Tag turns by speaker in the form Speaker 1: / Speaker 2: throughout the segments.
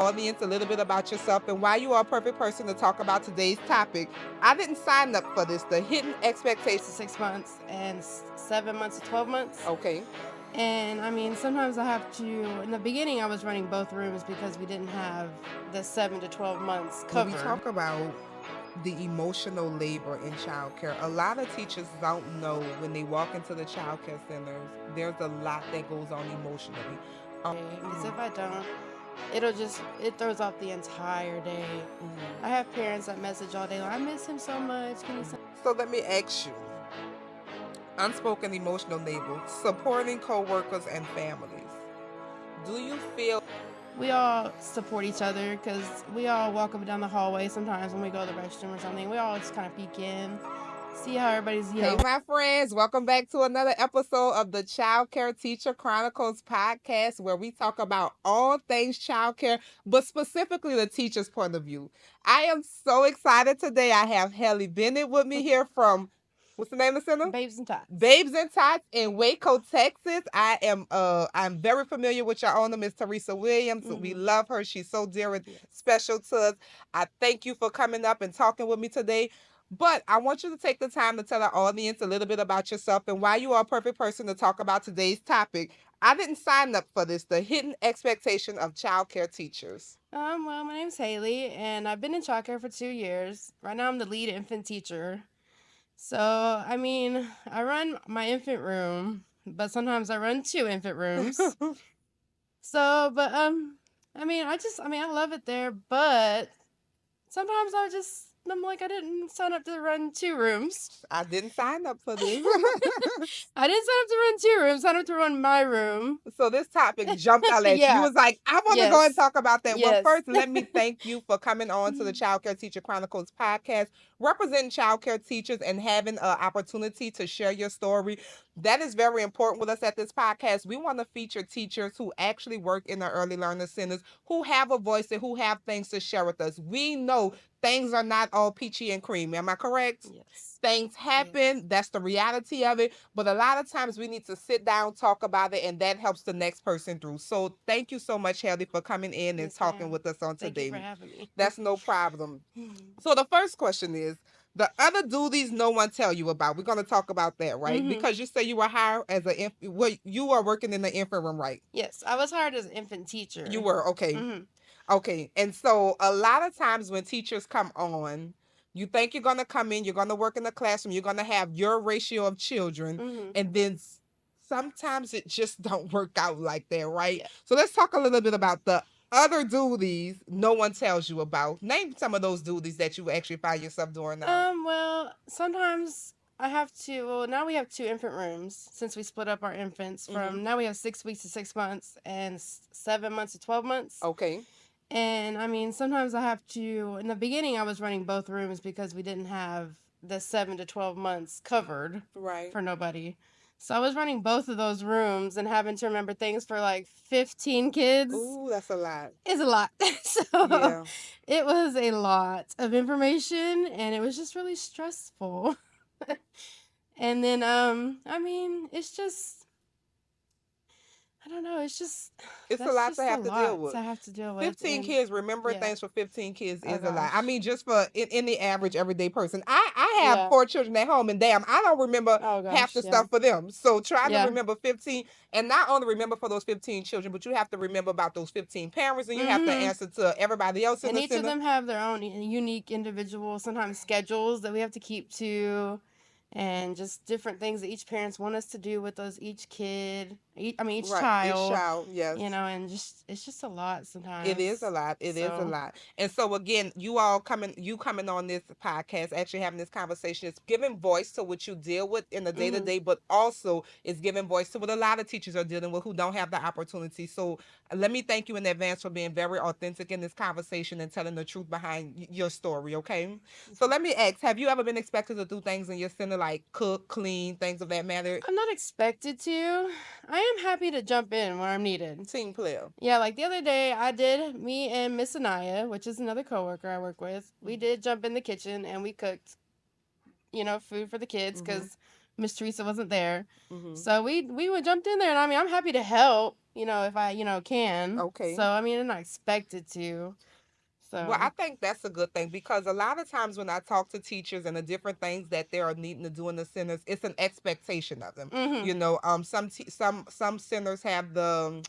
Speaker 1: audience a little bit about yourself and why you are a perfect person to talk about today's topic. I didn't sign up for this, the hidden expectations.
Speaker 2: 6 months and 7 months to 12 months.
Speaker 1: Okay.
Speaker 2: And I mean, sometimes I have to, in the beginning, I was running both rooms because we didn't have the 7 to 12 months
Speaker 1: When we
Speaker 2: covered.
Speaker 1: talk about the emotional labor in childcare, a lot of teachers don't know when they walk into the childcare centers, there's a lot that goes on emotionally.
Speaker 2: Because if I don't, it throws off the entire day. I have parents that message all day, like, I miss him so much. Can you send?
Speaker 1: So let me ask you, unspoken emotional labor, supporting co-workers and families. Do you feel
Speaker 2: We all support each other because we all walk up and down the hallway sometimes when we go to the restroom or something. We all just kind of peek in, see how everybody's,
Speaker 1: Hey, my friends, welcome back to another episode of the Childcare Teacher Chronicles podcast, where we talk about all things childcare, but specifically the teacher's point of view. I am so excited today. I have Hayley Bennett with me here from, what's the name of the center?
Speaker 2: Babes and Tots.
Speaker 1: Babes and Tots in Waco, Texas. I'm very familiar with your owner, Miss Teresa Williams. We love her. She's so dear and special to us. I thank you for coming up and talking with me today. But I want you to take the time to tell our audience a little bit about yourself and why you are a perfect person to talk about today's topic. I didn't sign up for this, the hidden expectation of childcare teachers.
Speaker 2: Well, my name's Hayley, and I've been in childcare for 2 years. Right now, I'm the lead infant teacher. So, I mean, I run my infant room, but sometimes I run 2 infant rooms. So, but I love it there, but sometimes I'm like, I didn't sign up to run 2 rooms.
Speaker 1: I didn't sign up for this.
Speaker 2: I didn't sign up to run 2 rooms. I signed up to run my room.
Speaker 1: So this topic jumped out at you.
Speaker 2: Yeah.
Speaker 1: You was like, I want to go and talk about that. Well,
Speaker 2: Yes.
Speaker 1: first, let me thank you for coming on to the Childcare Teacher Chronicles podcast, representing childcare teachers and having an opportunity to share your story. That is very important with us at this podcast. We want to feature teachers who actually work in the early learner centers, who have a voice and who have things to share with us. We know things are not all peachy and creamy. Am I correct?
Speaker 2: Yes.
Speaker 1: Things happen.
Speaker 2: Yes.
Speaker 1: That's the reality of it. But a lot of times we need to sit down, talk about it, and that helps the next person through. So thank you so much, Hayley, for coming in and talking with us on
Speaker 2: Thank
Speaker 1: today.
Speaker 2: you for having me.
Speaker 1: That's no problem. So the first question is, the other duties no one tell you about. We're going to talk about that, right? Because you say you were hired as you were working in the infant room, right?
Speaker 2: Yes, I was hired as an infant teacher.
Speaker 1: You were, okay. Okay. And so a lot of times when teachers come on, you think you're going to come in, you're going to work in the classroom, you're going to have your ratio of children, and then sometimes it just don't work out like that, right?
Speaker 2: Yeah.
Speaker 1: So let's talk a little bit about the other duties no one tells you about. Name some of those duties that you actually find yourself doing now.
Speaker 2: Well, sometimes I have to. Well, now we have 2 infant rooms since we split up our infants from now we have 6 weeks to 6 months and 7 months to 12 months.
Speaker 1: Okay.
Speaker 2: And I mean, sometimes I have to. In the beginning, I was running both rooms because we didn't have the 7 to 12 months covered for nobody. So I was running both of those rooms and having to remember things for like 15 kids.
Speaker 1: Ooh, that's a lot.
Speaker 2: It's a lot. So it was a lot of information and it was just really stressful. And then I mean, it's just I don't know, it's
Speaker 1: a lot to have to deal with.
Speaker 2: I have to deal with.
Speaker 1: 15 kids, remembering things for 15 kids is a lot.
Speaker 2: gosh.
Speaker 1: I mean, just for in the average everyday person. I have
Speaker 2: Yeah.
Speaker 1: 4 children at home, and damn, I don't remember half the stuff for them. So trying to remember 15, and not only remember for those 15 children, but you have to remember about those 15 parents, and you have to answer to everybody else in
Speaker 2: And
Speaker 1: the
Speaker 2: each
Speaker 1: center.
Speaker 2: of them have their own unique individual, sometimes schedules that we have to keep to. And just different things that each parents want us to do with each kid. Each child.
Speaker 1: Each child, yes.
Speaker 2: You know, and it's just a lot sometimes.
Speaker 1: It is a lot. It is a lot. And so again, you coming on this podcast, actually having this conversation, is giving voice to what you deal with in the day to day, but also is giving voice to what a lot of teachers are dealing with who don't have the opportunity. So let me thank you in advance for being very authentic in this conversation and telling the truth behind your story. Okay. So let me ask: have you ever been expected to do things in your center like cook, clean, things of that matter?
Speaker 2: I'm not expected to. I am happy to jump in where I'm needed.
Speaker 1: Team player.
Speaker 2: Yeah, like the other day me and Miss Anaya, which is another coworker I work with, we did jump in the kitchen and we cooked, food for the kids because Miss Teresa wasn't there. So we jumped in there, and I mean, I'm happy to help. if I, can.
Speaker 1: Okay.
Speaker 2: So, I mean, I'm not expected to.
Speaker 1: Well, I
Speaker 2: So,
Speaker 1: think that's a good thing because a lot of times when I talk to teachers and the different things that they are needing to do in the centers, it's an expectation of them.
Speaker 2: mm-hmm,
Speaker 1: Some centers have the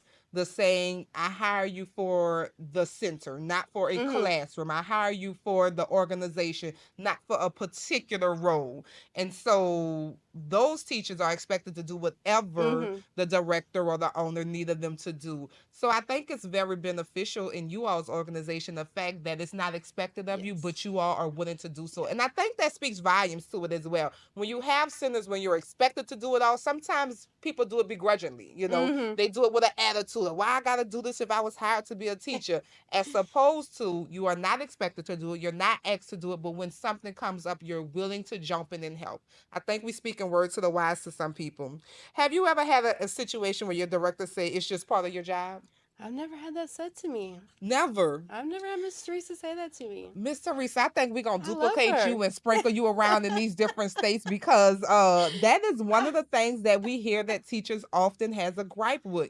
Speaker 1: saying, "I hire you for the center, not for a
Speaker 2: mm-hmm,
Speaker 1: classroom. I hire you for the organization, not for a particular role." And so those teachers are expected to do whatever
Speaker 2: mm-hmm.
Speaker 1: the director or the owner needed them to do. So I think it's very beneficial in you all's organization the fact that it's not expected of you,
Speaker 2: Yes.
Speaker 1: but you all are willing to do so.
Speaker 2: Yeah.
Speaker 1: And I think that speaks volumes to it as well. When you have centers when you're expected to do it all, sometimes people do it begrudgingly.
Speaker 2: Mm-hmm.
Speaker 1: They do it with an attitude of why I gotta do this if I was hired to be a teacher, as opposed to you are not expected to do it, you're not asked to do it, but when something comes up, you're willing to jump in and help. I think we speak in words to the wise to some people. Have you ever had a situation where your director say it's just part of your job?
Speaker 2: I've never had that said to me.
Speaker 1: Never.
Speaker 2: I've never had Miss Teresa say that to me.
Speaker 1: Miss Teresa, I think we're gonna
Speaker 2: I love
Speaker 1: duplicate
Speaker 2: her.
Speaker 1: you and sprinkle you around in these different states because that is one of the things that we hear that teachers often has a gripe with.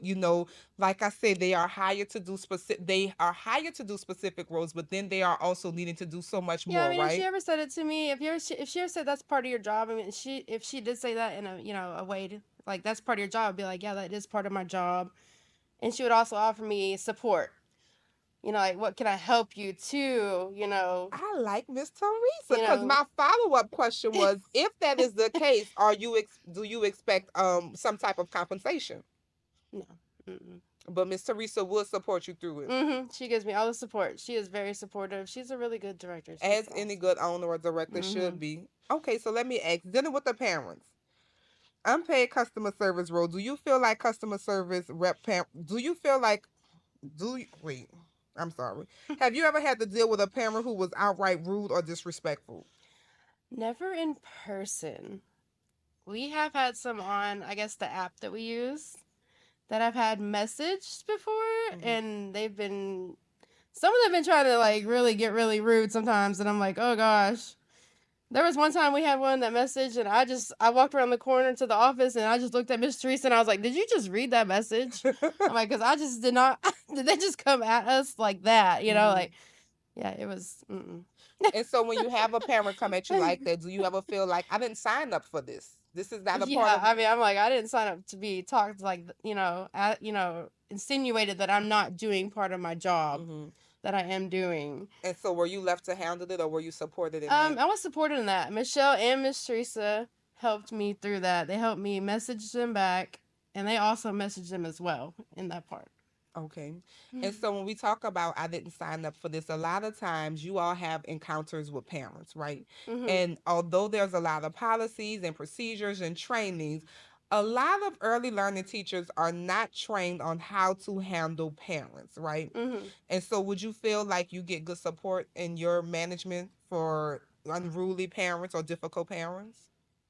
Speaker 1: Like I said, they are hired to do specific roles, but then they are also needing to do so much
Speaker 2: Yeah, I
Speaker 1: more,
Speaker 2: mean, if she
Speaker 1: right?
Speaker 2: ever said it to me, if she ever said that's part of your job, I mean, if she did say that in a a way like that's part of your job, I'd be like, yeah, that is part of my job, and she would also offer me support. Like what can I help you to?
Speaker 1: I like Miss Teresa
Speaker 2: You
Speaker 1: because
Speaker 2: know,
Speaker 1: my follow-up question was, if that is the case, do you expect some type of compensation?
Speaker 2: no. Mm-mm.
Speaker 1: But Miss Teresa will support you through it.
Speaker 2: She gives me all the support. She is very supportive. She's a really good director. She's
Speaker 1: As any
Speaker 2: awesome.
Speaker 1: good owner or director
Speaker 2: Mm-hmm.
Speaker 1: should be. Okay, so let me ask, dealing with the parents, unpaid customer service role. Do you feel like customer service do you feel like do you wait? I'm sorry. Have you ever had to deal with a parent who was outright rude or disrespectful?
Speaker 2: Never in person. We have had some on, I guess, the app that we use that I've had messaged before,
Speaker 1: Hmm.
Speaker 2: and some of them been trying to like really get really rude sometimes, and I'm like, oh gosh. There was one time we had one that message, and I walked around the corner to the office, and I just looked at Miss Teresa, and I was like, "Did you just read that message?" I'm like, "Cause I just did not. Did they just come at us like that?
Speaker 1: Hmm.
Speaker 2: Like, yeah, it was. Mm-mm.
Speaker 1: And so when you have a parent come at you like that, do you ever feel like I didn't sign up for this? This is not a part
Speaker 2: Yeah,
Speaker 1: of.
Speaker 2: I mean, I'm like, I didn't sign up to be talked like, insinuated that I'm not doing part of my job
Speaker 1: Hmm.
Speaker 2: that I am doing.
Speaker 1: And so were you left to handle it or were you supported in that?
Speaker 2: I was supported in that. Michelle and Miss Teresa helped me through that. They helped me message them back, and they also messaged them as well in that part.
Speaker 1: Okay. And so when we talk about I didn't sign up for this, a lot of times you all have encounters with parents, right?
Speaker 2: Mm-hmm.
Speaker 1: And although there's a lot of policies and procedures and trainings, a lot of early learning teachers are not trained on how to handle parents, right?
Speaker 2: Mm-hmm.
Speaker 1: And so would you feel like you get good support in your management for unruly parents or difficult parents?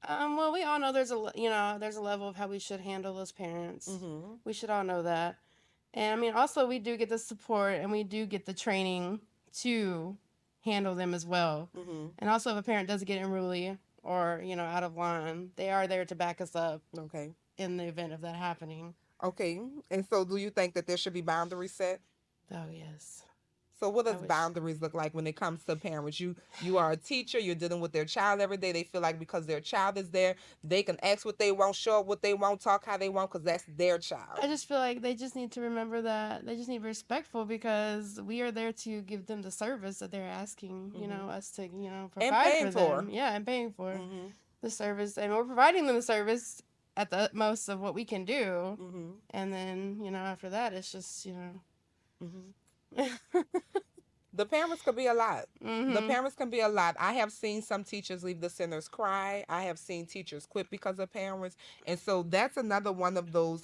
Speaker 2: Well, we all know there's a level of how we should handle those parents.
Speaker 1: Mm-hmm.
Speaker 2: We should all know that. And I mean, also we do get the support and we do get the training to handle them as well.
Speaker 1: Mm-hmm.
Speaker 2: And also, if a parent does get unruly or out of line, they are there to back us up
Speaker 1: Okay.
Speaker 2: in the event of that happening.
Speaker 1: Okay. And so do you think that there should be boundaries set?
Speaker 2: Oh yes,
Speaker 1: So what
Speaker 2: I
Speaker 1: does
Speaker 2: wish.
Speaker 1: boundaries look like when it comes to parents? You are a teacher, you're dealing with their child every day. They feel like because their child is there, they can ask what they want, show up what they want, talk how they want because that's their child.
Speaker 2: I just feel like they just need to remember that they just need to be respectful because we are there to give them the service that they're asking,
Speaker 1: Hmm.
Speaker 2: us to,
Speaker 1: And
Speaker 2: provide
Speaker 1: paying
Speaker 2: for
Speaker 1: for.
Speaker 2: them. Yeah, and paying for
Speaker 1: Hmm.
Speaker 2: the service. And we're providing them the service at the utmost of what we can do.
Speaker 1: Hmm.
Speaker 2: And then, after that, it's just,
Speaker 1: Hmm.
Speaker 2: mm-hmm.
Speaker 1: The parents could be a lot. The parents can be a lot. I have seen some teachers leave the centers cry. I have seen teachers quit because of parents. And so that's another one of those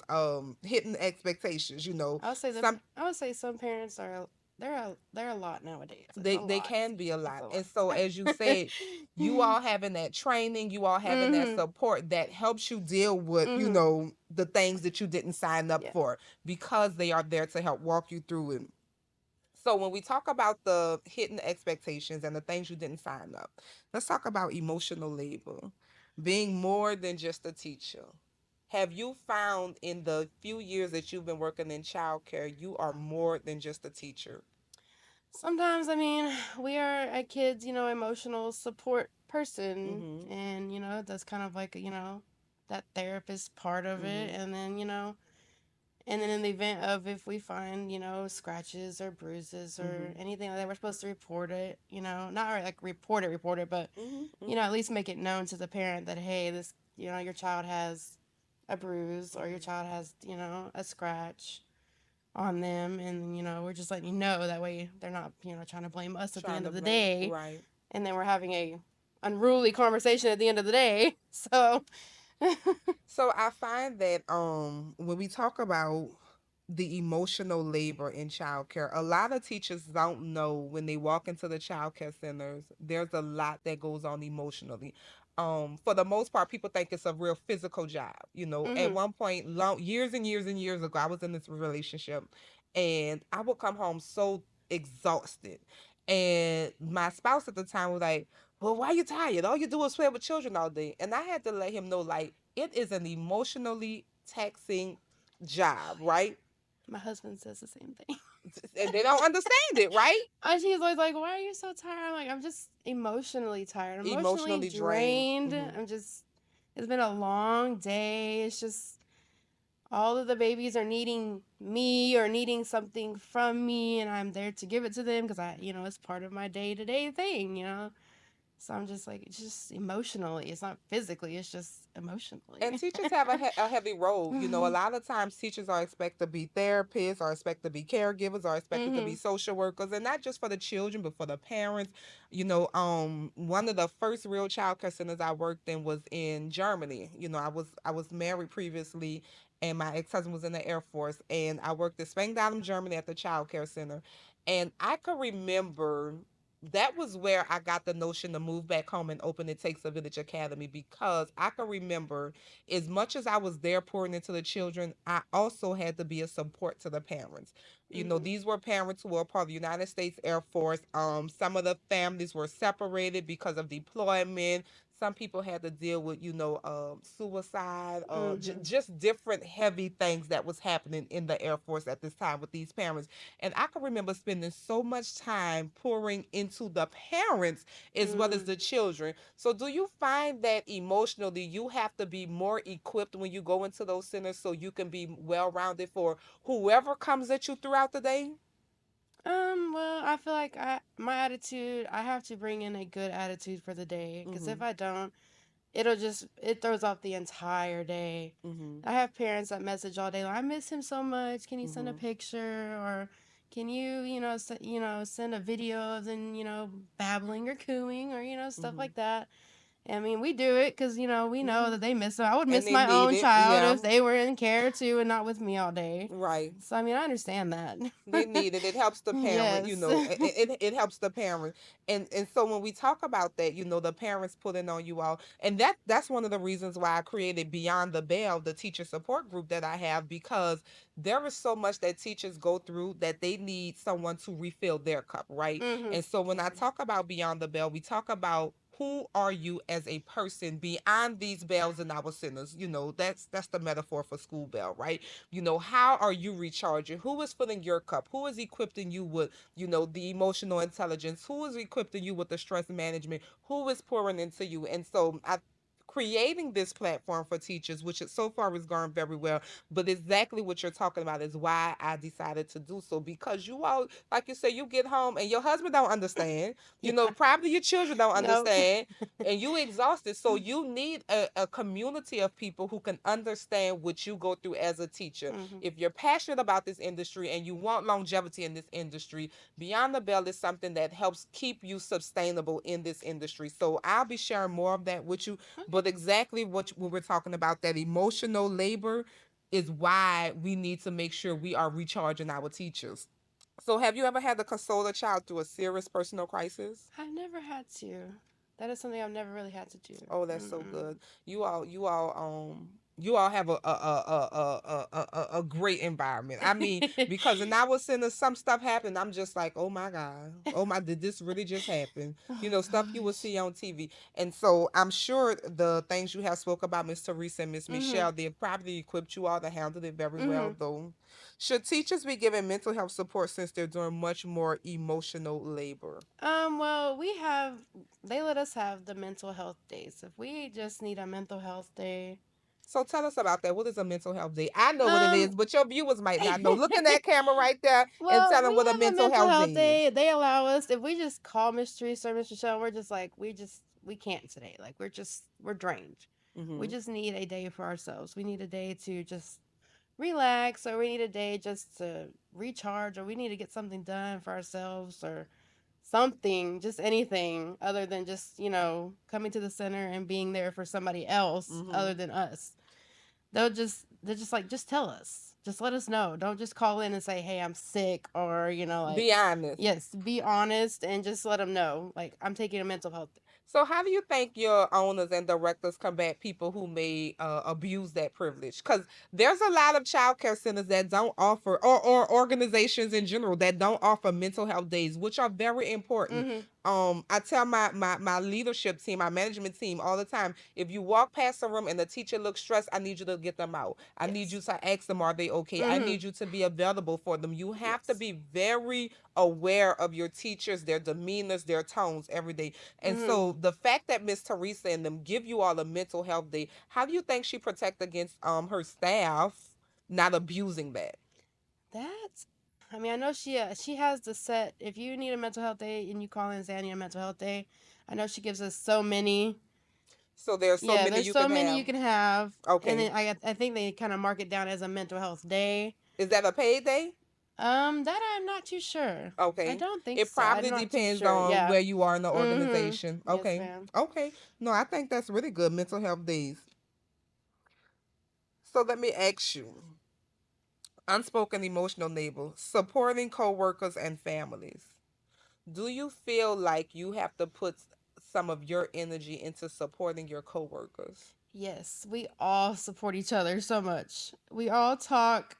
Speaker 1: hidden expectations, Some
Speaker 2: I would say some parents are they're a lot nowadays. It's a
Speaker 1: they
Speaker 2: lot.
Speaker 1: can be a
Speaker 2: It's
Speaker 1: lot.
Speaker 2: a lot.
Speaker 1: And so as you said, you all having that training, you all having that
Speaker 2: Mhm.
Speaker 1: support that helps you deal with,
Speaker 2: Mhm.
Speaker 1: the things that you didn't sign up
Speaker 2: Yeah.
Speaker 1: for because they are there to help walk you through it. So when we talk about the hidden expectations and the things you didn't sign up, let's talk about emotional labor. Being more than just a teacher. Have you found in the few years that you've been working in childcare, you are more than just a teacher?
Speaker 2: Sometimes, I mean, we are a kid's, emotional support person.
Speaker 1: Mm-hmm.
Speaker 2: And, that's kind of like, that therapist part of it.
Speaker 1: Mm-hmm.
Speaker 2: And then in the event of if we find, scratches or bruises or
Speaker 1: Mm-hmm.
Speaker 2: anything like that, we're supposed to report it, not like report it, but,
Speaker 1: Mm-hmm. Mm-hmm.
Speaker 2: at least make it known to the parent that, hey, this, your child has a bruise or your
Speaker 1: Mm-hmm.
Speaker 2: child has, a scratch on them. And, we're just letting you know that way they're not, trying to blame us at the
Speaker 1: Trying
Speaker 2: end
Speaker 1: to
Speaker 2: of the
Speaker 1: blame,
Speaker 2: day.
Speaker 1: right.
Speaker 2: And then we're having a unruly conversation at the end of the day. So,
Speaker 1: So I find that when we talk about the emotional labor in childcare, a lot of teachers don't know when they walk into the childcare centers, there's a lot that goes on emotionally. For the most part, people think it's a real physical job. You know, at
Speaker 2: mm-hmm.
Speaker 1: one point, long years and years and years ago, I was in this relationship, and I would come home so exhausted, and my spouse at the time was like, well, why you tired? All you do is play with children all day. And I had to let him know, like, it is an emotionally taxing job, right?
Speaker 2: My husband says the same thing.
Speaker 1: And they don't understand it, right?
Speaker 2: She's always like, "Why are you so tired?" I'm like, "I'm just emotionally tired, emotionally
Speaker 1: Emotionally drained.
Speaker 2: drained.
Speaker 1: Hmm.
Speaker 2: I'm just. It's been a long day. It's just all of the babies are needing me or needing something from me, and I'm there to give it to them because it's part of my day to day thing. So I'm just like, it's just emotionally. It's not physically. It's just
Speaker 1: And
Speaker 2: emotionally.
Speaker 1: teachers have a heavy role. You know, a lot of times teachers are expected to be therapists, or expected to be caregivers, or expected to be
Speaker 2: Mhm.
Speaker 1: social workers, and not just for the children, but for the parents. You know, one of the first real childcare centers I worked in was in Germany. You know, I was married previously, and my ex husband was in the Air Force, and I worked in Spangdahlem, Germany, at the childcare center, and I could remember. That was where I got the notion to move back home and open It Takes a Village Academy, because I can remember, as much as I was there pouring into the children, I also had to be a support to the parents. You know,
Speaker 2: Mhm.
Speaker 1: these were parents who were part of the United States Air Force. Some of the families were separated because of deployment. Some people had to deal with, suicide,
Speaker 2: Mhm.
Speaker 1: just different heavy things that was happening in the Air Force at this time with these parents. And I can remember spending so much time pouring into the parents as well as
Speaker 2: Mhm.
Speaker 1: the children. So, do you find that emotionally you have to be more equipped when you go into those centers so you can be well rounded for whoever comes at you throughout the day?
Speaker 2: Well, I feel like my attitude, I have to bring in a good attitude for the day, because
Speaker 1: Mm-hmm.
Speaker 2: if I don't, it throws off the entire day.
Speaker 1: Mm-hmm.
Speaker 2: I have parents that message all day, like, I miss him so much. Can you send a
Speaker 1: Mm-hmm.
Speaker 2: picture, or can you, send a video of them, babbling or cooing, or stuff
Speaker 1: Mm-hmm.
Speaker 2: like that. I mean, we do it because we know
Speaker 1: Mm-hmm.
Speaker 2: that they miss them. I would
Speaker 1: And
Speaker 2: miss
Speaker 1: they
Speaker 2: my
Speaker 1: need
Speaker 2: own
Speaker 1: it.
Speaker 2: child
Speaker 1: Yeah.
Speaker 2: if they were in care too and not with me all day.
Speaker 1: Right.
Speaker 2: So I mean, I understand that.
Speaker 1: They need it. It helps the parent,
Speaker 2: Yes.
Speaker 1: it helps the parent. And so when we talk about that, the parents putting on you all, and that's one of the reasons why I created Beyond the Bell, the teacher support group that I have, because there is so much that teachers go through that they need someone to refill their cup, right?
Speaker 2: Mhm.
Speaker 1: And so when I
Speaker 2: Mhm.
Speaker 1: talk about Beyond the Bell, we talk about who are you as a person beyond these bells in our centers. That's the metaphor for school bell, right? How are you recharging? Who is filling your cup? Who is equipping you with, the emotional intelligence? Who is equipping you with the stress management? Who is pouring into you? And so I creating this platform for teachers, which is so far has gone very well, but exactly what you're talking about is why I decided to do so, because you all, like you say, you get home and your husband don't understand,
Speaker 2: Yeah.
Speaker 1: probably your children don't
Speaker 2: Nope.
Speaker 1: understand, and you exhausted. So you need a community of people who can understand what you go through as a teacher.
Speaker 2: Mhm.
Speaker 1: If you're passionate about this industry and you want longevity in this industry, Beyond the Bell is something that helps keep you sustainable in this industry. So I'll be sharing more of that with you.
Speaker 2: Okay.
Speaker 1: But exactly what we're talking about, that emotional labor, is why we need to make sure we are recharging our teachers. So have you ever had to console a child through a serious personal crisis?
Speaker 2: I've never had to. That is something I've never really had to do.
Speaker 1: Oh, that's so
Speaker 2: Mm-mm.
Speaker 1: good. You all, You all have a great environment. I mean, because in our center, some stuff happened. I'm just like, oh my God, oh my, did this really just happen? You
Speaker 2: Oh
Speaker 1: know, stuff you will
Speaker 2: gosh.
Speaker 1: see on TV. And so I'm sure the things you have spoke about, Miss Teresa and Miss
Speaker 2: Mhm.
Speaker 1: Michelle, they probably equipped you all to handle it very well,
Speaker 2: Mhm.
Speaker 1: though. Should teachers be given mental health support since they're doing much more emotional labor?
Speaker 2: Well, they let us have the mental health days. If we just need a mental health day,
Speaker 1: So tell us about that. What is a mental health day? I know what it
Speaker 2: um,
Speaker 1: is, but your viewers might not know. Look in that camera right there and tell
Speaker 2: well,
Speaker 1: them
Speaker 2: we
Speaker 1: what a
Speaker 2: have a
Speaker 1: mental
Speaker 2: mental
Speaker 1: health
Speaker 2: health
Speaker 1: day is.
Speaker 2: day. They allow us if we just call Miss Teresa or Mr. Michelle, we're just like we can't today. Like we're drained. We
Speaker 1: Mm-hmm.
Speaker 2: just need a day for ourselves. We need a day to just relax, or we need a day just to recharge, or we need to get something done for ourselves, or something, just anything other than just, coming to the center and being there for somebody else other
Speaker 1: Mm-hmm.
Speaker 2: than us. They're just like, just tell us. Just let us know. Don't just call in and say, "Hey, I'm sick," or, like,
Speaker 1: Be honest.
Speaker 2: yes, be honest and just let them know, like, I'm taking a mental health.
Speaker 1: So, how do you think your owners and directors combat people who may abuse that privilege? Because there's a lot of childcare centers that don't offer, or organizations in general that don't offer mental health days, which are very important.
Speaker 2: Mm-hmm.
Speaker 1: I tell my leadership team, my management team all the time, if you walk past a room and the teacher looks stressed, I need you to get them out. I need you
Speaker 2: Yes.
Speaker 1: to ask them, are they okay? I
Speaker 2: Mm-hmm.
Speaker 1: need you to be available for them. You have to
Speaker 2: Yes.
Speaker 1: be very aware of your teachers, their demeanors, their tones every day. And
Speaker 2: Mm-hmm.
Speaker 1: so the fact that Miss Teresa and them give you all a mental health day, how do you think she protect against her staff not abusing that?
Speaker 2: That, I mean, I know she has the set. If you need a mental health day and you call in and say I need a mental health day, I know she gives us so many.
Speaker 1: So there's so
Speaker 2: Yeah,
Speaker 1: many
Speaker 2: there's
Speaker 1: you
Speaker 2: so
Speaker 1: can
Speaker 2: many
Speaker 1: have.
Speaker 2: you can have, and
Speaker 1: Okay.
Speaker 2: then I think they kind of mark it down as a mental health day.
Speaker 1: Is that a paid day?
Speaker 2: That I'm not too sure. I
Speaker 1: Okay.
Speaker 2: don't think
Speaker 1: It
Speaker 2: so. I'm
Speaker 1: probably
Speaker 2: not too
Speaker 1: depends
Speaker 2: sure.
Speaker 1: on
Speaker 2: Yeah.
Speaker 1: where you are in the
Speaker 2: Mhm.
Speaker 1: organization.
Speaker 2: Yes,
Speaker 1: Okay.
Speaker 2: ma'am.
Speaker 1: Okay. No, I think that's really good. Mental health days. So let me ask you, unspoken emotional labor, supporting coworkers and families. Do you feel like you have to put some of your energy into supporting your coworkers?
Speaker 2: Yes, we all support each other so much. We all talk.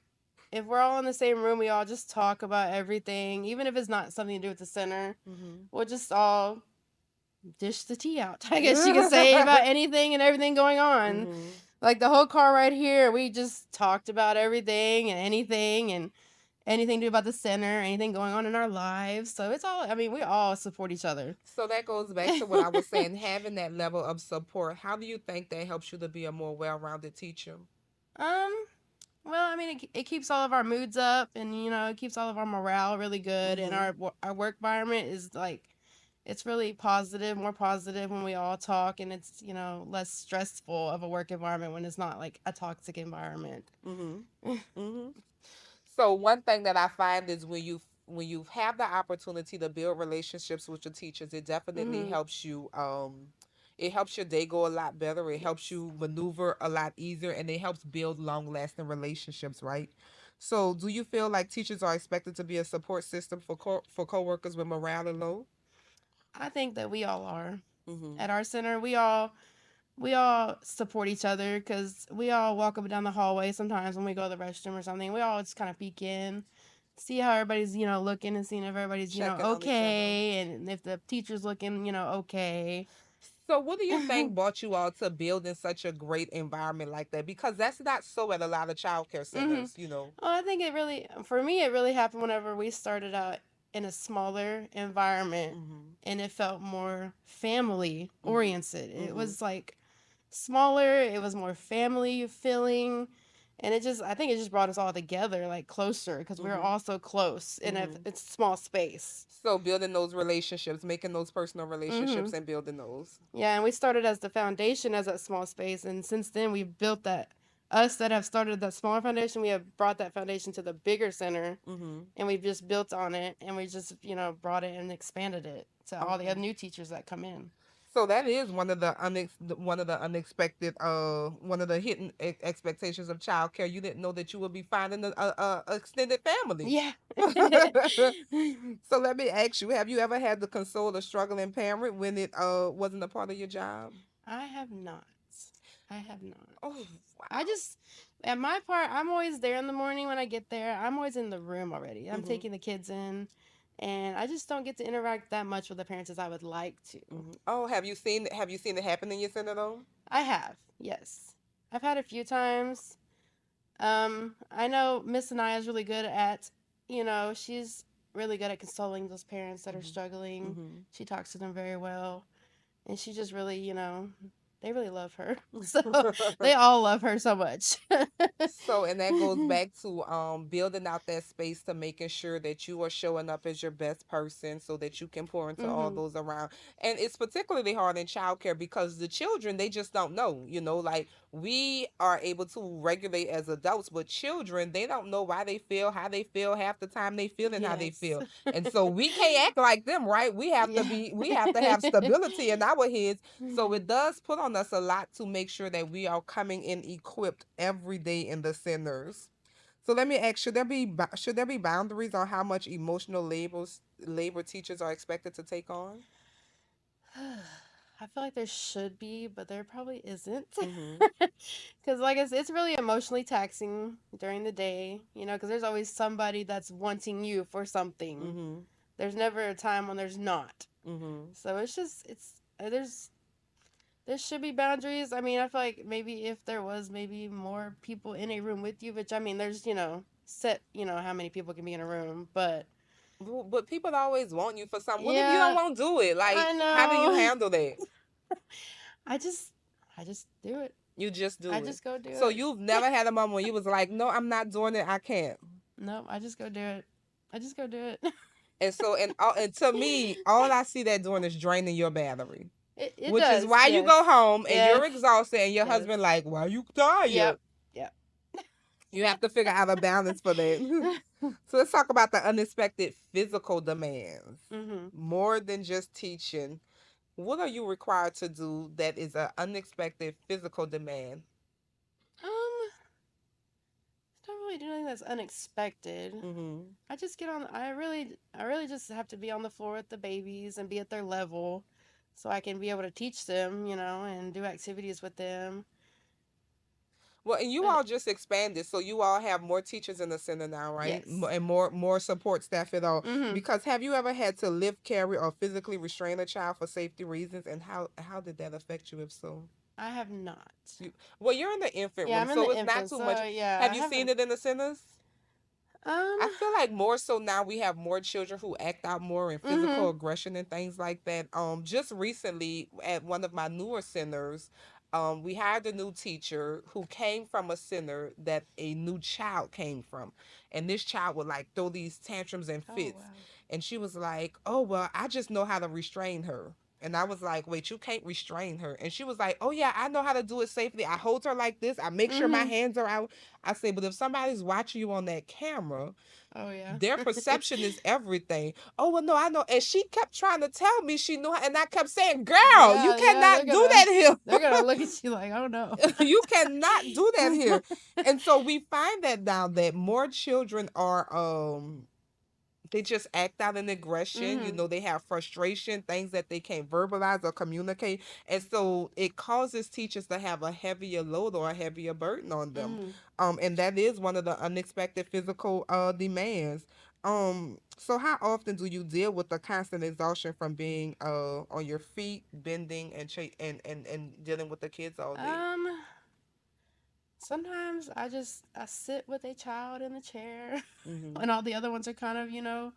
Speaker 2: If we're all in the same room, we all just talk about everything, even if it's not something to do with the center.
Speaker 1: Mm-hmm.
Speaker 2: We'll just all dish the tea out, I guess you could say, about anything and everything going on.
Speaker 1: Mm-hmm.
Speaker 2: Like the whole car right here, we just talked about everything and anything to do about the center, anything going on in our lives. So it's all, I mean, we all support each other.
Speaker 1: So that goes back to what I was saying, having that level of support. How do you think that helps you to be a more well-rounded teacher?
Speaker 2: um, well, I mean, it keeps all of our moods up, and it keeps all of our morale really good, and
Speaker 1: Mm-hmm.
Speaker 2: our work environment is like, it's really positive, more positive when we all talk, and it's less stressful of a work environment when it's not like a toxic environment.
Speaker 1: Mm-hmm. Mm-hmm. So one thing that I find is when you have the opportunity to build relationships with your teachers, it definitely
Speaker 2: Mhm.
Speaker 1: helps you it helps your day go a lot better. It helps
Speaker 2: Yes.
Speaker 1: you maneuver a lot easier and it helps build long-lasting relationships, right? So do you feel like teachers are expected to be a support system for for coworkers when morale is low?
Speaker 2: I think that we all are
Speaker 1: Mhm.
Speaker 2: at our center. We all support each other because we all walk up and down the hallway sometimes when we go to the restroom or something. We all just kind of peek in, see how everybody's looking and seeing if everybody's
Speaker 1: Checking on each other.
Speaker 2: okay, and if the teacher's looking okay.
Speaker 1: So, what do you think brought you all to building such a great environment like that? Because that's not so at a lot of childcare
Speaker 2: Hmm.
Speaker 1: centers, you know.
Speaker 2: Well, I think for me, it really happened whenever we started out in a smaller environment,
Speaker 1: Mhm.
Speaker 2: and it felt more family
Speaker 1: Mhm.
Speaker 2: oriented. It
Speaker 1: Mhm.
Speaker 2: was like smaller. It was more family feeling, and I think it just brought us all together, like closer, because we were
Speaker 1: Mhm.
Speaker 2: all so close in a
Speaker 1: Mhm.
Speaker 2: it's a small space.
Speaker 1: So, building those relationships, making those personal
Speaker 2: Hmm.
Speaker 1: relationships, and building those.
Speaker 2: Yeah, and we started as the foundation as that small space, and since then we've built that. Us that have started that smaller foundation, we have brought that foundation to the bigger center,
Speaker 1: Mhm.
Speaker 2: and we've just built on it, and we just brought it and expanded it to all the
Speaker 1: Okay.
Speaker 2: other new teachers that come in.
Speaker 1: So that is one of the unexpected one of the hidden expectations of childcare. You didn't know that you would be finding a extended family.
Speaker 2: Yeah.
Speaker 1: So let me ask you: have you ever had to console a struggling parent when it wasn't a part of your job?
Speaker 2: I have not. I have not.
Speaker 1: Oh,
Speaker 2: I
Speaker 1: wow.
Speaker 2: just at my part, I'm always there in the morning when I get there. I'm always in the room already. I'm
Speaker 1: Mm-hmm.
Speaker 2: taking the kids in, and I just don't get to interact that much with the parents as I would like to.
Speaker 1: Mm-hmm. Oh, have you seen it happen in your center though?
Speaker 2: I have, yes. I've had a few times. I know Miss Anaya is really good at, she's really good at consoling those parents that are
Speaker 1: Mm-hmm.
Speaker 2: struggling.
Speaker 1: Mm-hmm.
Speaker 2: She talks to them very well, and she just really, they really love her. So they all love her so much.
Speaker 1: So, and that goes back to building out that space to making sure that you are showing up as your best person so that you can pour into all
Speaker 2: Mhm.
Speaker 1: those around. And it's particularly hard in childcare because the children, they just don't know, like we are able to regulate as adults, but children, they don't know why they feel how they feel half the time they feel and how they
Speaker 2: Yes.
Speaker 1: feel. And so we can't act like them, right?
Speaker 2: Yeah.
Speaker 1: We have to have stability in our heads, so it does put on us a lot to make sure that we are coming in equipped every day in the centers. So let me ask: should there be boundaries on how much emotional labor teachers are expected to take on?
Speaker 2: I feel like there should be, but there probably isn't.
Speaker 1: Mhm.
Speaker 2: Because, like, it's really emotionally taxing during the day, because there's always somebody that's wanting you for something.
Speaker 1: Mhm.
Speaker 2: There's never a time when there's not.
Speaker 1: Mhm.
Speaker 2: So it's just, there should be boundaries. I mean, I feel like maybe if there was maybe more people in a room with you, which, I mean, there's, set, how many people can be in a room. But,
Speaker 1: But people always want you for something. What if you don't
Speaker 2: yeah,
Speaker 1: want to do it? Like,
Speaker 2: I
Speaker 1: how do you
Speaker 2: know.
Speaker 1: handle that?
Speaker 2: I just, I just do it.
Speaker 1: You just
Speaker 2: I
Speaker 1: do it.
Speaker 2: just go do
Speaker 1: So
Speaker 2: it.
Speaker 1: you've never had a moment when you was like, "No, I'm not doing it. I can't."
Speaker 2: Nope, I just go do it. I just go do it.
Speaker 1: And so, and to me, all I see that doing is draining your battery.
Speaker 2: It
Speaker 1: Which is
Speaker 2: does.
Speaker 1: why you go
Speaker 2: Yes.
Speaker 1: home and
Speaker 2: Yes.
Speaker 1: you're exhausted and your
Speaker 2: Yes.
Speaker 1: husband like, "Why you
Speaker 2: Yep.
Speaker 1: tired?"
Speaker 2: Yep.
Speaker 1: You have to figure out a balance for that. So let's talk about the unexpected physical demands.
Speaker 2: Mhm.
Speaker 1: More than just teaching, what are you required to do that is an unexpected physical demand?
Speaker 2: Um, don't really do anything that's unexpected.
Speaker 1: Mm-hmm.
Speaker 2: I just get on. I really just have to be on the floor with the babies and be at their level, so I can be able to teach them, and do activities with them.
Speaker 1: Well, and you
Speaker 2: But
Speaker 1: all just expanded, so you all have more teachers in the center now, right?
Speaker 2: yes.
Speaker 1: And more support staff at all.
Speaker 2: Mhm.
Speaker 1: Because have you ever had to lift, carry, or physically restrain a child for safety reasons, and how did that affect you, if so?
Speaker 2: I have not.
Speaker 1: You, well, you're in the infant
Speaker 2: Yeah,
Speaker 1: room,
Speaker 2: I'm in
Speaker 1: so
Speaker 2: the
Speaker 1: it's not
Speaker 2: infant,
Speaker 1: too
Speaker 2: so
Speaker 1: much.
Speaker 2: yeah,
Speaker 1: Have
Speaker 2: I
Speaker 1: you seen
Speaker 2: haven't.
Speaker 1: it in the centers?
Speaker 2: Um.
Speaker 1: I feel like more so now we have more children who act out more in physical
Speaker 2: Mhm.
Speaker 1: aggression and things like that. Just recently at one of my newer centers, we hired a new teacher who came from a center that a new child came from, and this child would like throw these tantrums and
Speaker 2: Oh
Speaker 1: fits,
Speaker 2: wow.
Speaker 1: and she was like, "Oh well, I just know how to restrain her." And I was like, "Wait, you can't restrain her." And she was like, "Oh yeah, I know how to do it safely. I hold her like this. I make sure my
Speaker 2: Mhm.
Speaker 1: hands are out." I say, "But if somebody's watching you on that camera,
Speaker 2: Oh yeah.
Speaker 1: their perception is everything." "Oh well, no, I know." And she kept trying to tell me she knew, and I kept saying, "Girl, you
Speaker 2: Yeah, yeah,
Speaker 1: cannot do that
Speaker 2: they're
Speaker 1: here.
Speaker 2: gonna look at you like, oh no.
Speaker 1: You cannot do that here." And so we find that now that more children are they just act out in aggression.
Speaker 2: Mhm.
Speaker 1: They have frustration, things that they can't verbalize or communicate. And so it causes teachers to have a heavier load or a heavier burden on them.
Speaker 2: Mhm.
Speaker 1: And that is one of the unexpected physical demands. So how often do you deal with the constant exhaustion from being on your feet, bending and dealing with the kids all day?
Speaker 2: Um. Sometimes I sit with a child in the chair,
Speaker 1: Mm-hmm.
Speaker 2: and all the other ones are kind of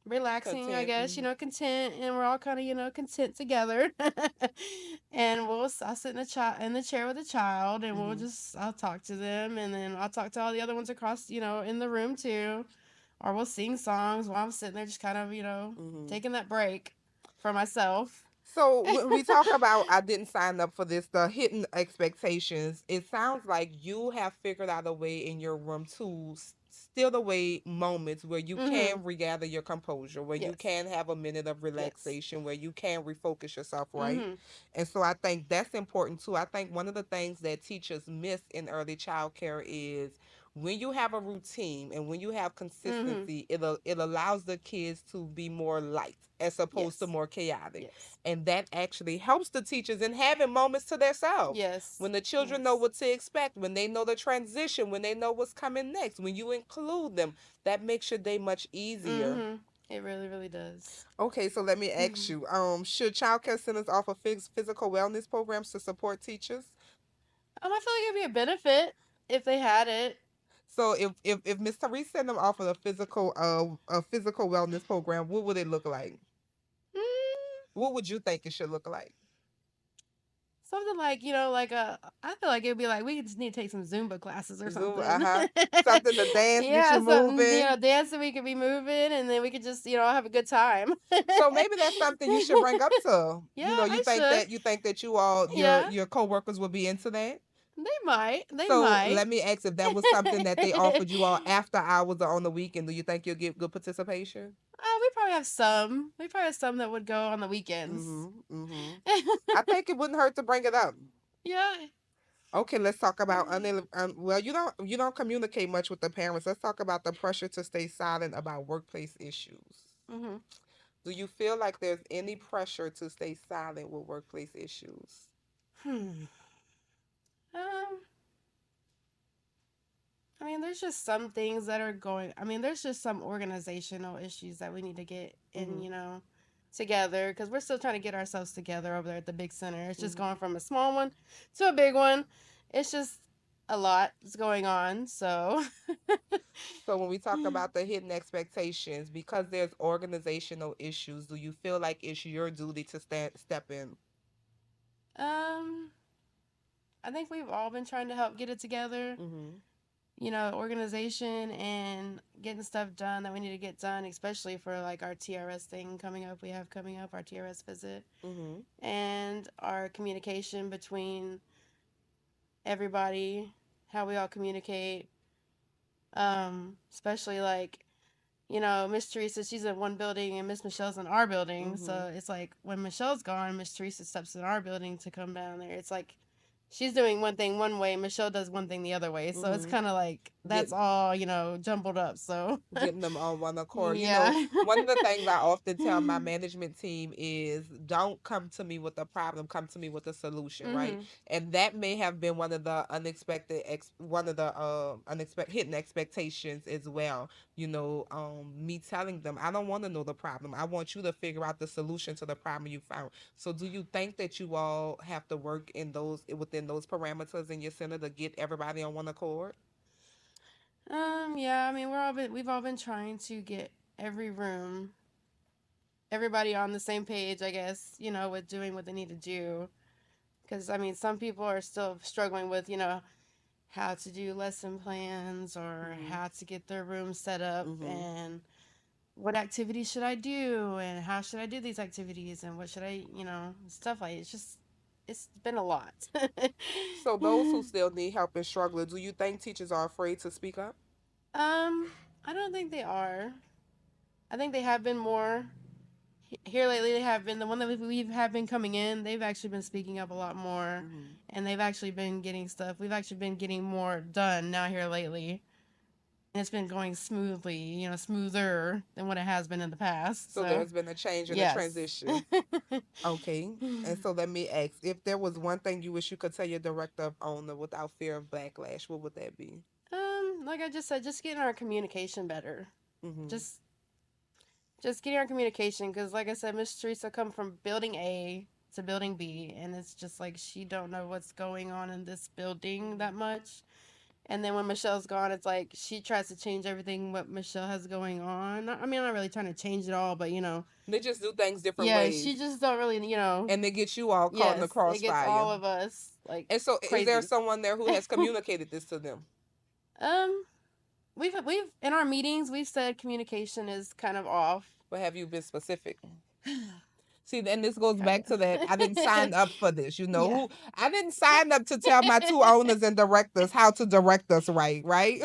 Speaker 2: relaxing, I
Speaker 1: Content.
Speaker 2: guess,
Speaker 1: Mm-hmm.
Speaker 2: content, and we're all kind of content together. And I'll sit in the chair with a child, and
Speaker 1: Mm-hmm.
Speaker 2: I'll talk to them, and then I'll talk to all the other ones across in the room too, or we'll sing songs while I'm sitting there just kind of
Speaker 1: Mm-hmm.
Speaker 2: taking that break for myself.
Speaker 1: So when we talk about I didn't sign up for this, the hidden expectations, it sounds like you have figured out a way in your room to steal away moments where you
Speaker 2: Mhm.
Speaker 1: can regather your composure, where you
Speaker 2: Yes.
Speaker 1: can have a minute of
Speaker 2: Yes.
Speaker 1: relaxation, where you can refocus yourself, right?
Speaker 2: Mhm.
Speaker 1: And so I think that's important too. I think one of the things that teachers miss in early child care is when you have a routine and when you have
Speaker 2: Mm-hmm.
Speaker 1: consistency, it allows the kids to be more light as opposed to
Speaker 2: Yes.
Speaker 1: more chaotic.
Speaker 2: Yes.
Speaker 1: And that actually helps the teachers in having moments to themselves.
Speaker 2: Yes.
Speaker 1: When the children know
Speaker 2: Yes.
Speaker 1: what to expect, when they know the transition, when they know what's coming next, when you include them, that makes your day much easier.
Speaker 2: Mm-hmm. It really, really does.
Speaker 1: Okay, so let me ask you, should childcare centers offer physical wellness programs to support teachers?
Speaker 2: I feel like it'd be a benefit if they had it.
Speaker 1: So if Miss Teresa and them offered a physical wellness program, what would it look like?
Speaker 2: Mm,
Speaker 1: What would you think it should look like?
Speaker 2: something like, like I feel like it'd be like we just need to take some Zumba classes or
Speaker 1: Zoom,
Speaker 2: something.
Speaker 1: something to dance, get you
Speaker 2: Yeah, something,
Speaker 1: moving.
Speaker 2: dancing we could be moving and then we could just, have a good time.
Speaker 1: So maybe that's something you should bring up to.
Speaker 2: Yeah,
Speaker 1: You
Speaker 2: they
Speaker 1: think
Speaker 2: should.
Speaker 1: that you all
Speaker 2: Yeah,
Speaker 1: your coworkers will be into that.
Speaker 2: they might. They
Speaker 1: So
Speaker 2: might.
Speaker 1: let me ask if that was something that they offered you all after hours or on the weekend. Do you think you'll get good participation?
Speaker 2: We probably have some. We probably have some that would go on the weekends.
Speaker 1: Mm-hmm. Mm-hmm. I think it wouldn't hurt to bring it up.
Speaker 2: Yeah.
Speaker 1: Okay, let's talk about well, you don't communicate much with the parents. Let's talk about the pressure to stay silent about workplace issues.
Speaker 2: Mm-hmm.
Speaker 1: Do you feel like there's any pressure to stay silent with workplace issues?
Speaker 2: Hmm. Um, there's just some things that are going. There's just some organizational issues that we need to get in,
Speaker 1: Mm-hmm.
Speaker 2: together because we're still trying to get ourselves together over there at the big center. It's just
Speaker 1: Mm-hmm.
Speaker 2: going from a small one to a big one. It's just a lot is going on. So,
Speaker 1: So when we talk about the hidden expectations, because there's organizational issues, do you feel like it's your duty to step in?
Speaker 2: um, I think we've all been trying to help get it together.
Speaker 1: Mm-hmm.
Speaker 2: Organization and getting stuff done that we need to get done, especially for like our TRS thing coming up. We have coming up our TRS visit
Speaker 1: Mm-hmm.
Speaker 2: and our communication between everybody, how we all communicate. Especially like Miss Teresa, she's in one building and Miss Michelle's in our building.
Speaker 1: Mm-hmm.
Speaker 2: So it's like when Michelle's gone, Miss Teresa steps in our building to come down there. It's like she's doing one thing one way, Michelle does one thing the other way. So it's
Speaker 1: Mm-hmm.
Speaker 2: kind of like
Speaker 1: Get
Speaker 2: that's all, jumbled up. So
Speaker 1: getting them on one accord.
Speaker 2: yeah.
Speaker 1: One of the things I often tell my management team is don't come to me with a problem, come to me with a solution, right?
Speaker 2: Mhm.
Speaker 1: And that may have been one of the one of the unexpected hidden expectations as well. Me telling them I don't want to know the problem. I want you to figure out the solution to the problem you found. So do you think that you all have to work in those within those parameters in your center to get everybody on one accord?
Speaker 2: Yeah, we've all been trying to get every room, everybody on the same page, I guess, with doing what they need to do. Because, some people are still struggling with, how to do lesson plans or
Speaker 1: Mm-hmm.
Speaker 2: how to get their room set up
Speaker 1: Mm-hmm.
Speaker 2: and what activities should I do and how should I do these activities and what should I, stuff like it's just it's been a lot.
Speaker 1: So those who still need help and struggling, do you think teachers are afraid to speak up?
Speaker 2: um, I don't think they are. I think they have been more here lately. They have been the one that we've have been coming in. They've actually been speaking up a lot more,
Speaker 1: Mm-hmm.
Speaker 2: and they've actually been getting stuff. We've actually been getting more done now here lately. And it's been going smoothly, smoother than what it has been in the past.
Speaker 1: So
Speaker 2: So,
Speaker 1: there's been a change in the
Speaker 2: yes.
Speaker 1: transition. Okay. And so let me ask, if there was one thing you wish you could tell your director of owner without fear of backlash, what would that be?
Speaker 2: Like I just said, just getting our communication better.
Speaker 1: Mm-hmm.
Speaker 2: Just just getting our communication because like I said, Miss Teresa come from building A to building B and it's just like she don't know what's going on in this building that much. And then when Michelle's gone, it's like she tries to change everything what Michelle has going on. I'm not really trying to change it all, but
Speaker 1: They just do things different
Speaker 2: yeah,
Speaker 1: ways.
Speaker 2: she just don't really,
Speaker 1: And they get you all caught in the
Speaker 2: yes, it gets
Speaker 1: crossfire.
Speaker 2: all of us like
Speaker 1: And so is there
Speaker 2: crazy.
Speaker 1: someone there who has communicated this to them?
Speaker 2: um, we've in our meetings we've said communication is kind of off.
Speaker 1: But have you been specific? See, and this goes
Speaker 2: Kind
Speaker 1: back to that. I didn't sign up for this.
Speaker 2: yeah.
Speaker 1: Who I didn't sign up to tell my two owners and directors how to direct us right?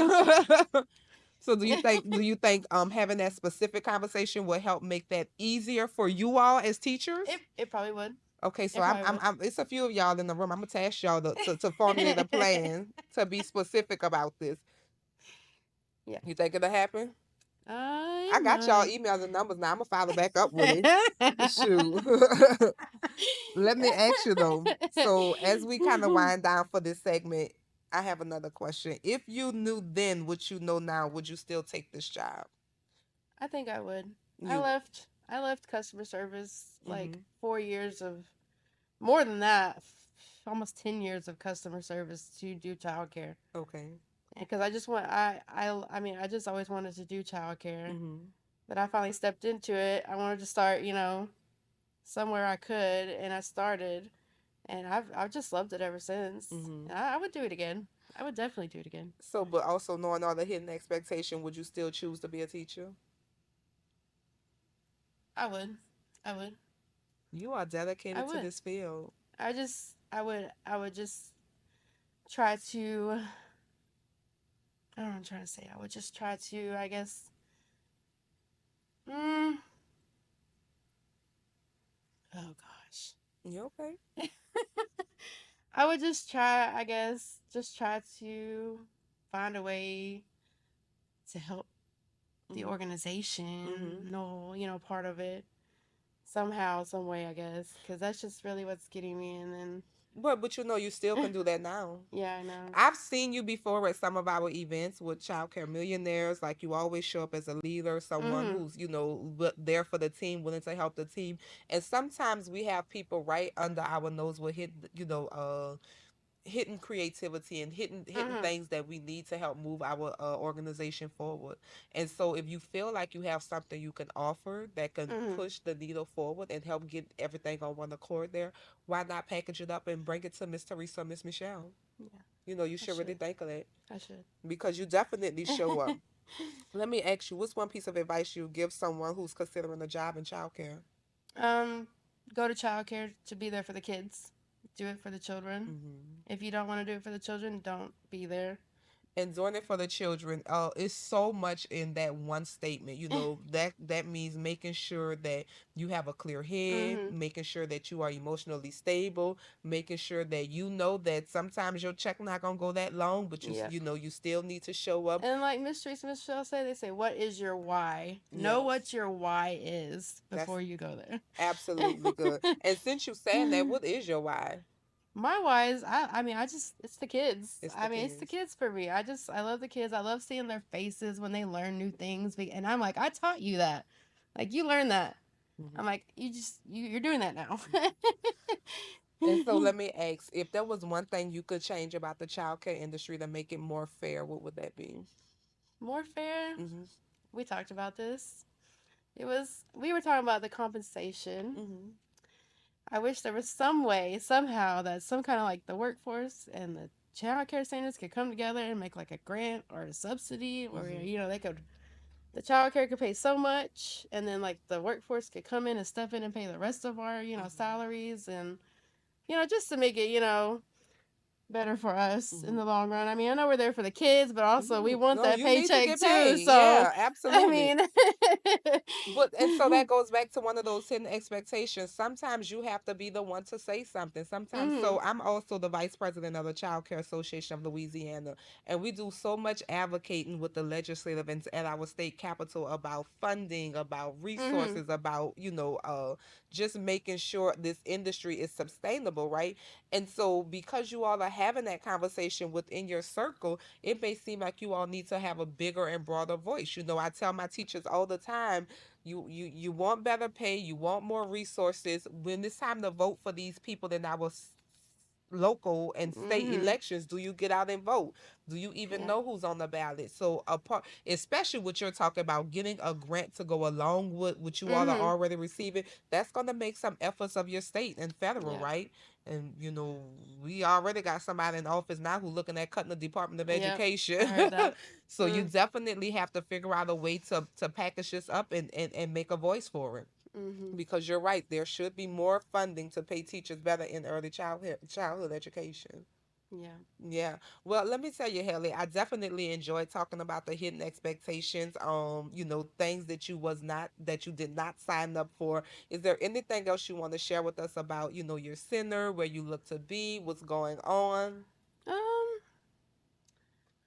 Speaker 1: So do you think having that specific conversation will help make that easier for you all as teachers?
Speaker 2: It probably would.
Speaker 1: Okay, so
Speaker 2: It probably would.
Speaker 1: it's a few of y'all in the room. I'm gonna task y'all to formulate a plan to be specific about this.
Speaker 2: Yeah.
Speaker 1: You think it'll happen? I
Speaker 2: It
Speaker 1: got y'all
Speaker 2: might.
Speaker 1: emails and numbers now. I'm gonna follow back up with it. Shoot. Let me ask you though. So as we kind of wind down for this segment, I have another question. If you knew then what you know now, would you still take this job?
Speaker 2: I think I would.
Speaker 1: You.
Speaker 2: I left customer service like
Speaker 1: Mhm.
Speaker 2: 4 years of more than that, almost 10 years of customer service to do childcare.
Speaker 1: Okay.
Speaker 2: Because I just I mean, I just always wanted to do childcare,
Speaker 1: Mhm.
Speaker 2: but I finally stepped into it. I wanted to start, somewhere I could, and I started, and I've just loved it ever since.
Speaker 1: Mhm.
Speaker 2: I would do it again. I would definitely do it again.
Speaker 1: So, but also knowing all the hidden expectation, would you still choose to be a teacher?
Speaker 2: I would. I would.
Speaker 1: You are
Speaker 2: I
Speaker 1: dedicated to
Speaker 2: would.
Speaker 1: this field.
Speaker 2: I would just try to. I don't know what I'm trying to say. I would just try to, I guess. Mm, oh gosh.
Speaker 1: You okay?
Speaker 2: I would just try, I guess, just try to find a way to help the
Speaker 1: Mhm. Mhm.
Speaker 2: organization know, part of it somehow, some way, I guess, because that's just really what's getting me. And then,
Speaker 1: But you know you still can do that now.
Speaker 2: yeah, I know.
Speaker 1: I've seen you before at some of our events with Childcare Millionaires. Like you always show up as a leader, someone
Speaker 2: Mhm.
Speaker 1: who's there for the team, willing to help the team. And sometimes we have people right under our nose with hidden creativity and hidden
Speaker 2: Mhm.
Speaker 1: things that we need to help move our organization forward. And so if you feel like you have something you can offer that can
Speaker 2: Mhm.
Speaker 1: push the needle forward and help get everything on one accord there, why not package it up and bring it to Miss Teresa or Miss Michelle?
Speaker 2: Yeah,
Speaker 1: You
Speaker 2: I
Speaker 1: should really
Speaker 2: should.
Speaker 1: think of that
Speaker 2: I should.
Speaker 1: because you definitely show up. Let me ask you, what's one piece of advice you give someone who's considering a job in childcare?
Speaker 2: um, Go to childcare to be there for the kids. Do it for the children.
Speaker 1: Hmm.
Speaker 2: If you don't want to do it for the children, don't be there.
Speaker 1: And doing it for the children, it's so much in that one statement. That means making sure that you have a clear head,
Speaker 2: Mhm.
Speaker 1: making sure that you are emotionally stable, making sure that you know that sometimes your check not gonna go that long, but you
Speaker 2: Yeah.
Speaker 1: you know you still need to show up.
Speaker 2: And like Miss Teresa Michelle say, they say, "What is your why? Know
Speaker 1: Yes,
Speaker 2: what your why is
Speaker 1: that's
Speaker 2: before you go there."
Speaker 1: absolutely good. And since you saying that, what is your why?
Speaker 2: My why is, I mean, I just, it's the kids.
Speaker 1: It's the
Speaker 2: I mean, it's the
Speaker 1: kids.
Speaker 2: kids for me. I love the kids. I love seeing their faces when they learn new things. And I'm like, I taught you that. Like, you learned that. I'm
Speaker 1: Hmm.
Speaker 2: like, you're doing that now.
Speaker 1: And so let me ask, if there was one thing you could change about the childcare industry to make it more fair, what would that be?
Speaker 2: More fair.
Speaker 1: Hmm.
Speaker 2: We talked about this. We were talking about the compensation.
Speaker 1: Hmm.
Speaker 2: I wish there was some way, somehow, that some kind of like the workforce and the child care centers could come together and make like a grant or a subsidy where,
Speaker 1: Hmm.
Speaker 2: they could, the child care could pay so much, and then like the workforce could come in and step in and pay the rest of our,
Speaker 1: Hmm.
Speaker 2: salaries, and, just to make it, better for us in
Speaker 1: Hmm.
Speaker 2: the long run. I mean, I know we're there for the kids, but also we want
Speaker 1: No,
Speaker 2: that
Speaker 1: you need to
Speaker 2: paycheck
Speaker 1: get
Speaker 2: too.
Speaker 1: paid.
Speaker 2: So,
Speaker 1: Yeah,
Speaker 2: I
Speaker 1: absolutely.
Speaker 2: mean,
Speaker 1: But and so that goes back to one of those hidden expectations. Sometimes you have to be the one to say something. Sometimes,
Speaker 2: mhm,
Speaker 1: so I'm also the vice president of the Child Care Association of Louisiana, and we do so much advocating with the legislative and at our state capitol about funding, about
Speaker 2: mhm,
Speaker 1: resources, about just making sure this industry is sustainable, right? And so because you all are having that conversation within your circle, it may seem like you all need to have a bigger and broader voice. I tell my teachers all the time, you want better pay, you want more resources. When it's time to vote for these people in our local and state
Speaker 2: mhm,
Speaker 1: elections, do you get out and vote? Do you even
Speaker 2: yeah,
Speaker 1: know who's on the ballot? So apart, especially what you're talking about, getting a grant to go along with what you all are
Speaker 2: mhm,
Speaker 1: already receiving, that's going to make some efforts of your state and federal,
Speaker 2: yeah,
Speaker 1: right? And we already got somebody in office now who looking at cutting the Department of
Speaker 2: yep. I
Speaker 1: Education.
Speaker 2: heard that.
Speaker 1: So you
Speaker 2: Mm,
Speaker 1: definitely have to figure out a way to package this up and make a voice for it.
Speaker 2: mhm,
Speaker 1: Because you're right, there should be more funding to pay teachers better in early childhood education.
Speaker 2: yeah.
Speaker 1: Yeah. Well, let me tell you, Haley, I definitely enjoyed talking about the hidden expectations, things that you did not sign up for. Is there anything else you want to share with us about, your center, where you look to be, what's going on?
Speaker 2: Um,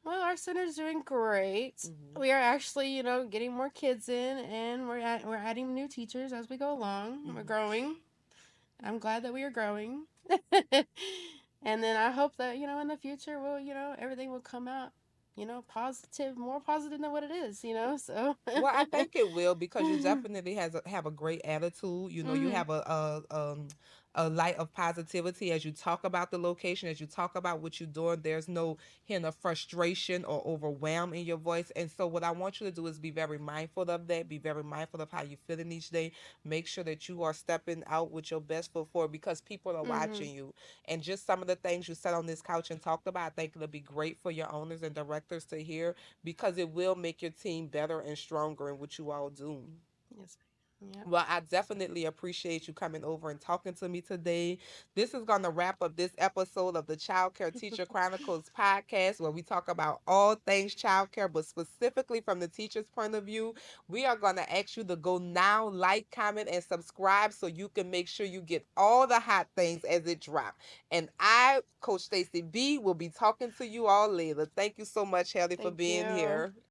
Speaker 2: Well, our center's doing great.
Speaker 1: Mm-hmm.
Speaker 2: We are actually, getting more kids in, and we're adding new teachers as we go along. We're
Speaker 1: Mm-hmm.
Speaker 2: growing. I'm glad that we are growing. And then I hope that, in the future everything will come out, positive, more positive than what it is, so.
Speaker 1: Well, I think it will because you definitely have a great attitude. You know, you
Speaker 2: Hmm.
Speaker 1: have a light of positivity as you talk about the location, as you talk about what you're doing. There's no hint of frustration or overwhelm in your voice. And so, what I want you to do is be very mindful of that. Be very mindful of how you're feeling each day. Make sure that you are stepping out with your best foot forward because people are
Speaker 2: Hmm.
Speaker 1: watching you. And just some of the things you said on this couch and talked about, I think it'll be great for your owners and directors to hear because it will make your team better and stronger in what you all do.
Speaker 2: Yes. Yep.
Speaker 1: Well, I definitely appreciate you coming over and talking to me today. This is going to wrap up this episode of the Childcare Teacher Chronicles podcast, where we talk about all things childcare, but specifically from the teacher's point of view. We are going to ask you to go now, like, comment, and subscribe so you can make sure you get all the hot things as it drops. And I, Coach Stacey B, will be talking to you all later. Thank you so much, Haley, for
Speaker 2: Thank
Speaker 1: being
Speaker 2: you.
Speaker 1: here.